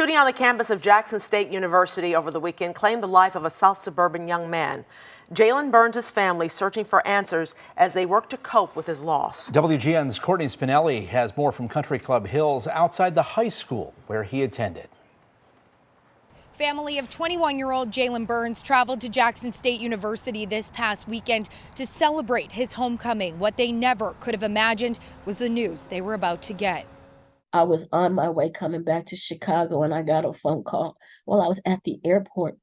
shooting on the campus of Jackson State University over the weekend claimed the life of a South suburban young man. Jalen Burns' family searching for answers as they work to cope with his loss. WGN's Courtney Spinelli has more from Country Club Hills outside the high school where he attended. Family of 21-year-old Jalen Burns traveled to Jackson State University this past weekend to celebrate his homecoming. What they never could have imagined was the news they were about to get. I was on my way coming back to Chicago and I got a phone call while I was at the airport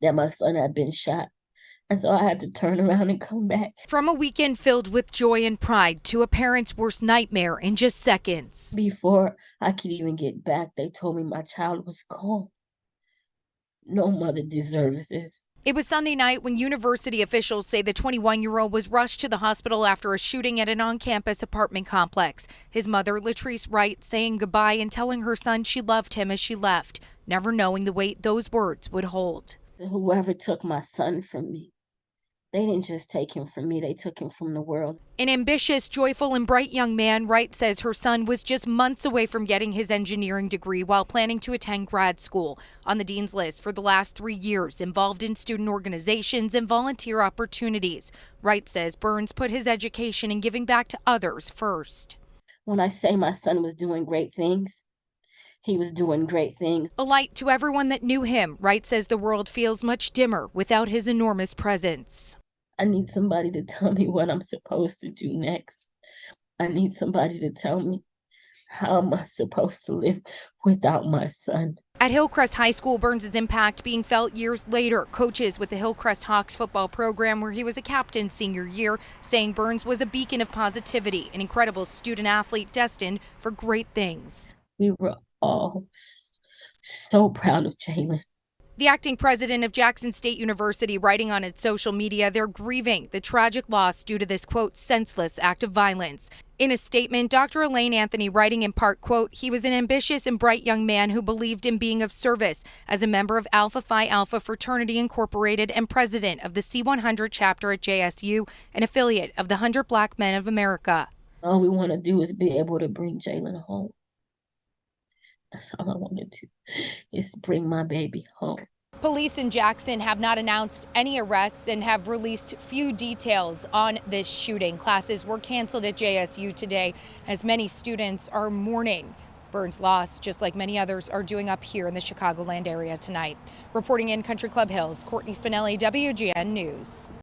that my son had been shot. And so I had to turn around and come back. From a weekend filled with joy and pride to a parent's worst nightmare in just seconds. Before I could even get back, they told me my child was gone. No mother deserves this. It was Sunday night when university officials say the 21-year-old was rushed to the hospital after a shooting at an on-campus apartment complex. His mother, Latrice Wright, saying goodbye and telling her son she loved him as she left, never knowing the weight those words would hold. Whoever took my son from me, they didn't just take him from me, they took him from the world. An ambitious, joyful, and bright young man, Wright says her son was just months away from getting his engineering degree while planning to attend grad school. On the dean's list for the last 3 years, involved in student organizations and volunteer opportunities. Wright says Burns put his education and giving back to others first. When I say my son was doing great things, he was doing great things. A light to everyone that knew him, Wright says the world feels much dimmer without his enormous presence. I need somebody to tell me what I'm supposed to do next. I need somebody to tell me how am I supposed to live without my son. At Hillcrest High School, Burns' impact being felt years later. Coaches with the Hillcrest Hawks football program, where he was a captain senior year, saying Burns was a beacon of positivity, an incredible student athlete destined for great things. We were all so proud of Jalen. The acting president of Jackson State University writing on its social media they're grieving the tragic loss due to this, quote, senseless act of violence. In a statement, Dr. Elaine Anthony writing in part, quote, he was an ambitious and bright young man who believed in being of service as a member of Alpha Phi Alpha Fraternity Incorporated and president of the C100 chapter at JSU, an affiliate of the 100 Black Men of America. All we want to do is be able to bring Jalen home. That's all I want to do, is bring my baby home. Police in Jackson have not announced any arrests and have released few details on this shooting. Classes were canceled at JSU today as many students are mourning Burns' loss, just like many others are doing up here in the Chicagoland area tonight. Reporting in Country Club Hills, Courtney Spinelli, WGN News.